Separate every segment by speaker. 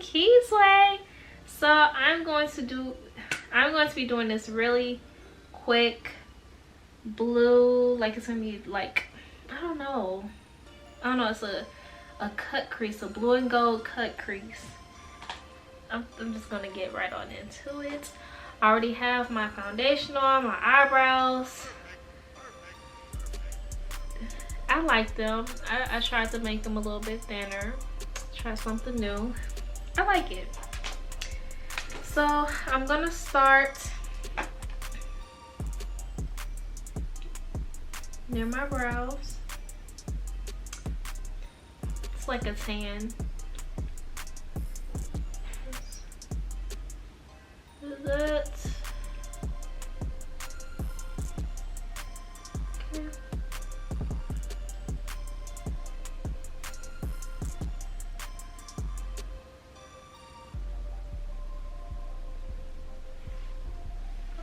Speaker 1: Kee'S way. So I'm going to be doing this really quick blue, like it's gonna be like, I don't know, it's a cut crease, a blue and gold cut crease. I'm just gonna get right on into it. I already have my foundation on, my eyebrows. I like them. I tried to make them a little bit thinner. Try something new. I like it. So I'm gonna start near my brows. It's like a tan. Do that. Okay.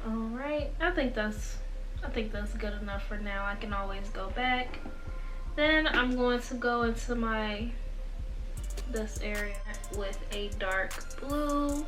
Speaker 1: All right, I think that's good enough for now. I can always go back. Then I'm going to go into this area with a dark blue.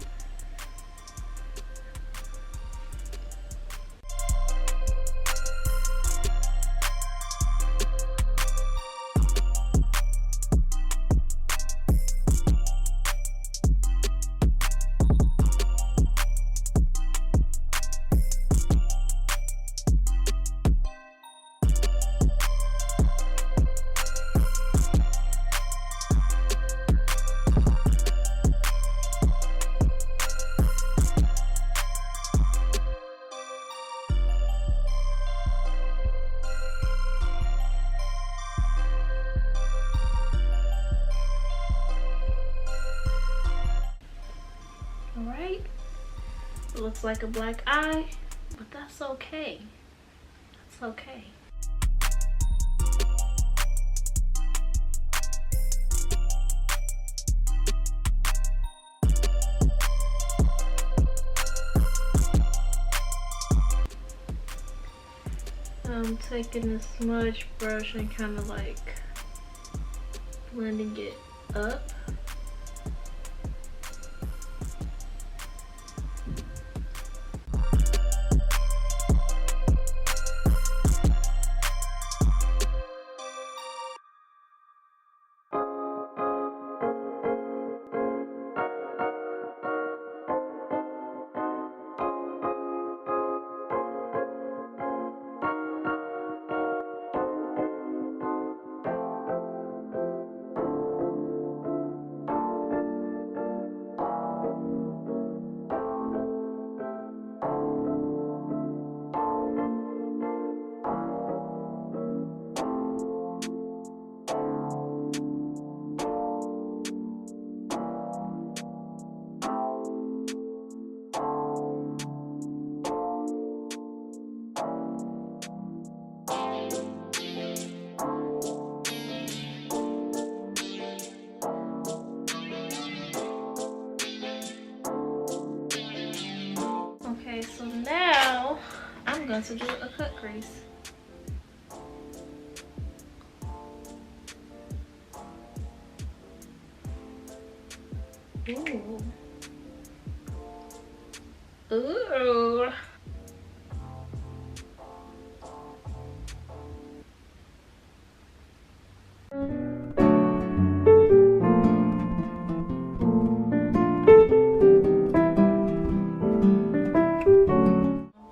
Speaker 1: Alright, it looks like a black eye, but that's okay. That's okay. I'm taking the smudge brush and kind of like blending it up. Okay, so now I'm going to do a cut crease. Ooh. Ooh.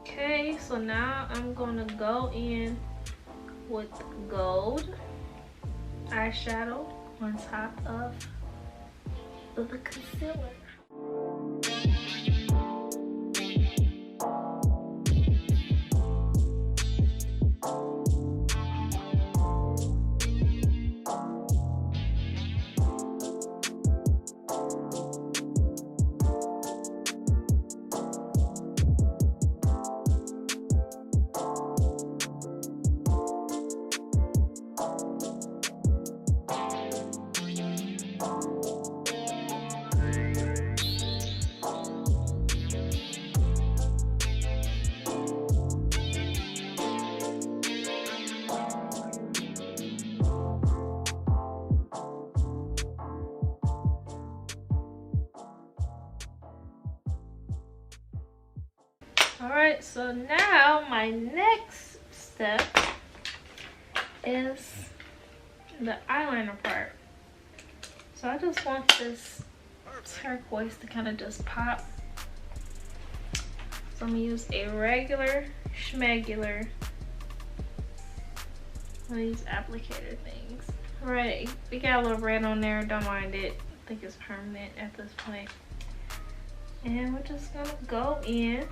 Speaker 1: Okay, so now I'm gonna go in with gold eyeshadow on top of the concealer. Alright, so now my next step is the eyeliner part. So I just want this turquoise to kind of just pop. So I'm gonna use a regular schmegular, one of these applicator things. Alright, we got a little red on there, don't mind it. I think it's permanent at this point. And we're just gonna go in.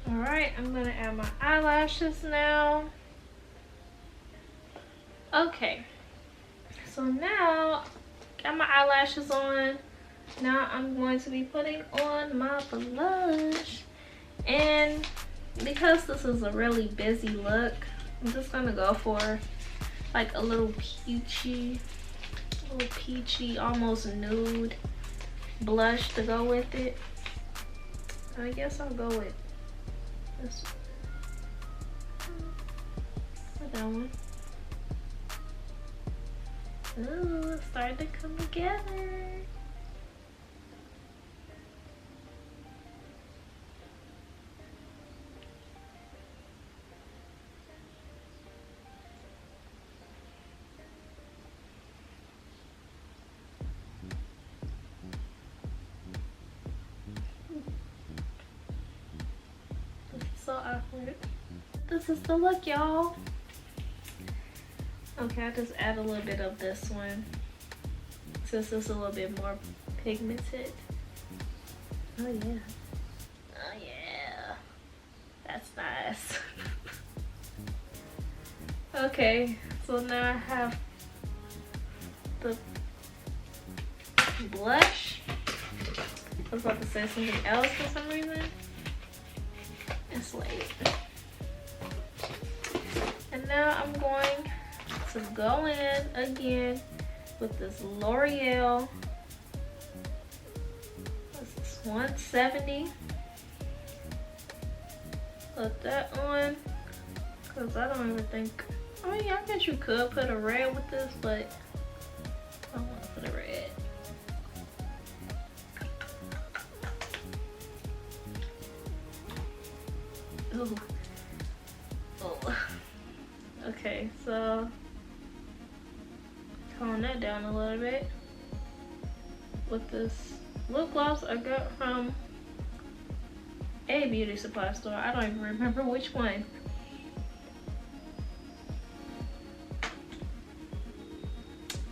Speaker 1: Alright, I'm gonna add my eyelashes now. Okay, so now got my eyelashes on. Now I'm going to be putting on my blush. And because this is a really busy look, I'm just gonna go for like a little peachy, almost nude blush to go with it. I guess I'll go with this one. That one. Ooh, it's starting to come together. So awkward. This is the look, y'all. Okay, I just add a little bit of this one since it's a little bit more pigmented. Oh yeah. Oh yeah. That's nice. Okay, so now I have the blush. I was about to say something else for some reason. It's late. And now I'm going to go in again with this L'Oreal. This is 170. Put that on, because I don't even think, oh yeah, I guess you could put a red with this, but I don't want to put a red. Ooh. Oh. Okay, so tone that down a little bit with this lip gloss I got from a beauty supply store. I don't even remember which one.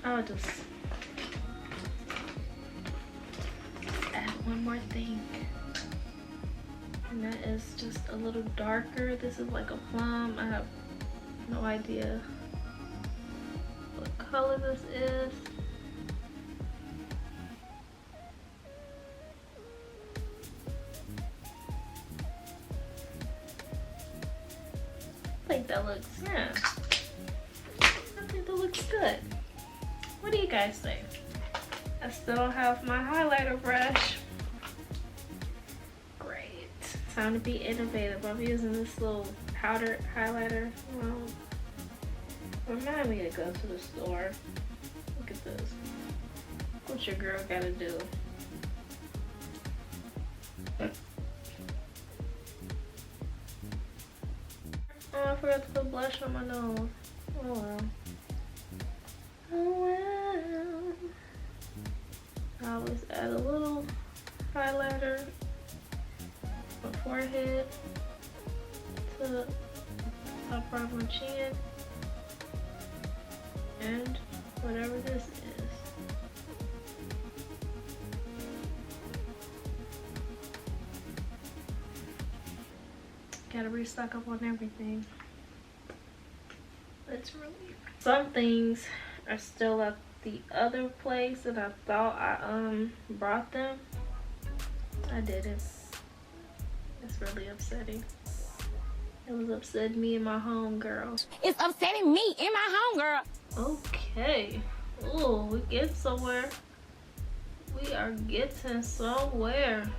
Speaker 1: I'll just add one more thing. And that is just a little darker. This is like a plum. I have no idea what color this is. I think that looks, yeah. I think that looks good. What do you guys think? I still have my highlighter brush. Time to be innovative. I'm using this little powder highlighter. Well, remind me to go to the store. Look at this. What your girl gotta do? Oh, I forgot to put blush on my nose. Oh well. Oh well. I always add a little highlighter. My forehead to the top part of my chin and whatever this is. Gotta restock up on everything. it's really, some things are still at the other place that I thought I brought them. I didn't. It's really upsetting. It was upsetting me and my homegirl.
Speaker 2: It's upsetting me and my homegirl.
Speaker 1: Okay. Oh, we get somewhere. We are getting somewhere.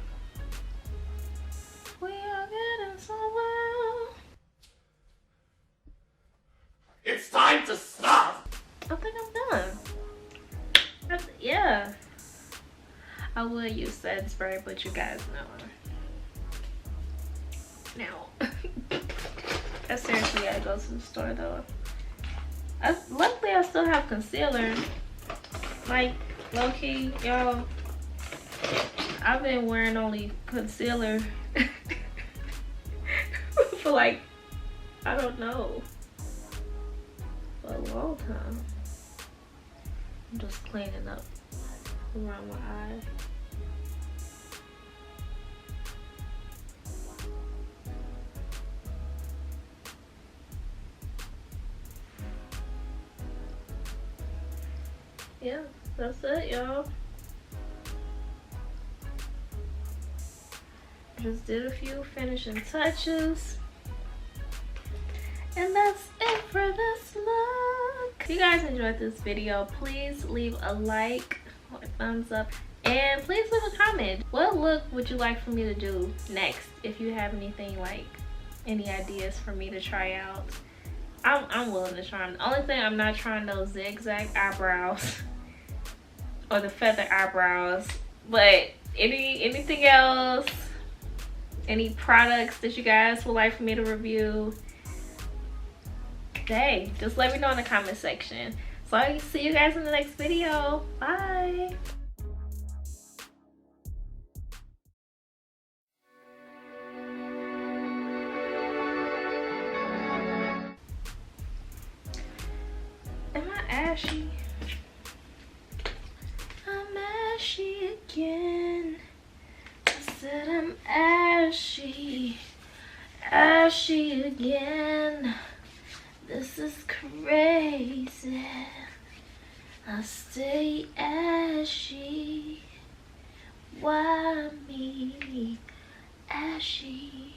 Speaker 1: We are getting somewhere.
Speaker 3: It's time to stop!
Speaker 1: I think I'm done. Yeah. I would use setting spray, but you guys know. Now, I seriously gotta go to the store though. Luckily, I still have concealer. Like, low key, y'all. I've been wearing only concealer for like, I don't know, for a long time. I'm just cleaning up around my eye. Yeah, that's it, y'all. Just did a few finishing touches. And that's it for this look. If you guys enjoyed this video, please leave a like or a thumbs up. And please leave a comment. What look would you like for me to do next? If you have anything, like any ideas for me to try out. I'm willing to try them. The only thing I'm not trying those zigzag eyebrows or the feather eyebrows. But anything else, any products that you guys would like for me to review, hey, just let me know in the comment section. So I'll see you guys in the next video. Bye. Am I ashy? I'm ashy again. I said I'm ashy. Ashy again. This is crazy. I stay ashy. Why me ashy?